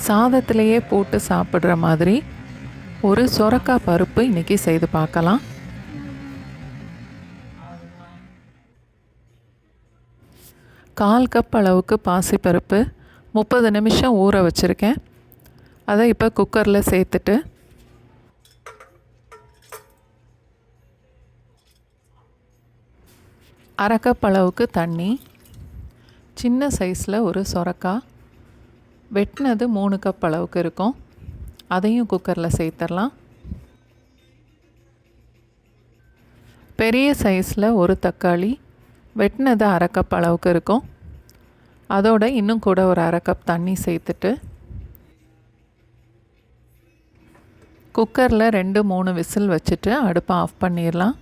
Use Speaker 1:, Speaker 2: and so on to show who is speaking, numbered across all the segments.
Speaker 1: சாதத்திலேயே போட்டு சாப்பிட்ற மாதிரி ஒரு சொரக்காய் பருப்பு இன்றைக்கி செய்து பார்க்கலாம். கால் கப் அளவுக்கு பாசிப்பருப்பு 30 நிமிஷம் ஊற வச்சுருக்கேன். அதை இப்போ குக்கரில் சேர்த்துட்டு அரை கப் அளவுக்கு தண்ணி, சின்ன சைஸில் ஒரு சொரக்காய் வெட்டினது 3 கப் அளவுக்கு இருக்கும், அதையும் குக்கரில் சேர்த்துடலாம். பெரிய சைஸில் ஒரு தக்காளி வெட்டினது அரை கப் அளவுக்கு இருக்கும், அதோட இன்னும் கூட ஒரு அரை கப் தண்ணி சேர்த்துட்டு குக்கரில் 2-3 விசில் வச்சுட்டு அடுப்பை ஆஃப் பண்ணிடலாம்.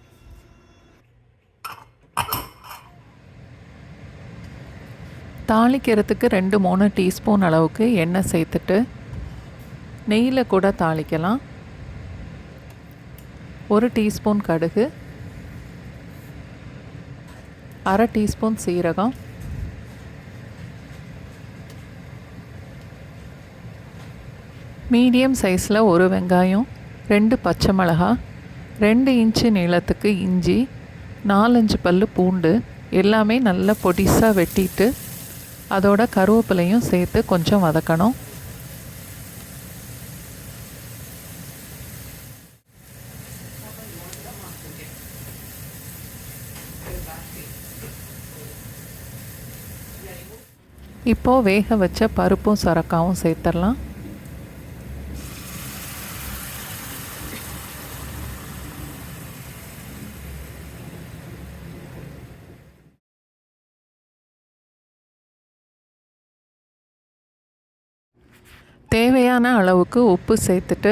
Speaker 1: தாளிக்கிறதுக்கு 2-3 டீஸ்பூன் அளவுக்கு எண்ணெய் சேர்த்துட்டு நெய்யில் கூட தாளிக்கலாம். 1 டீஸ்பூன் கடுகு, அரை டீஸ்பூன் சீரகம், மீடியம் சைஸில் ஒரு வெங்காயம், 2 பச்சை மிளகாய், 2 இன்ச்சு நீளத்துக்கு இஞ்சி, 4-5 பல் பூண்டு எல்லாமே நல்லா பொடிசாக வெட்டிட்டு அதோட கருவேப்பிலையும் சேர்த்து கொஞ்சம் வதக்கணும். இப்போது வேக வச்ச பருப்பும் சொரக்காவும் சேர்த்துடலாம். தேவையான அளவுக்கு உப்பு சேர்த்துட்டு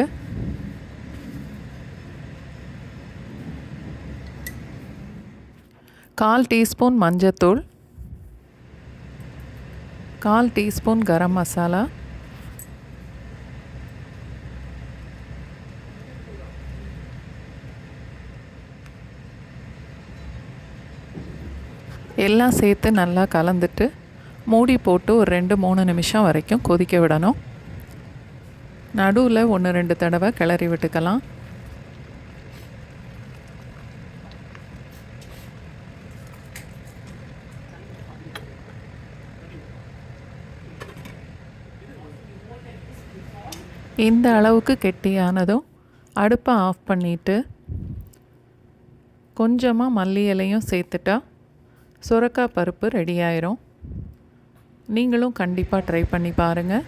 Speaker 1: கால் டீஸ்பூன் மஞ்சத்தூள், 1/4 டீஸ்பூன் கரம் மசாலா, எல்லாம் சேர்த்து நல்லா கலந்துட்டு மூடி போட்டு ஒரு 2-3 நிமிஷம் வரைக்கும் கொதிக்க விடணும். நடுவில் 1-2 தடவை கிளறி விட்டுக்கலாம். இந்த அளவுக்கு கெட்டியானதும் அடுப்பை ஆஃப் பண்ணிவிட்டு கொஞ்சமாக மல்லி இலையும் சேர்த்துட்டா சுரக்காய் பருப்பு ரெடி ஆயிரும். நீங்களும் கண்டிப்பாக ட்ரை பண்ணி பாருங்கள்.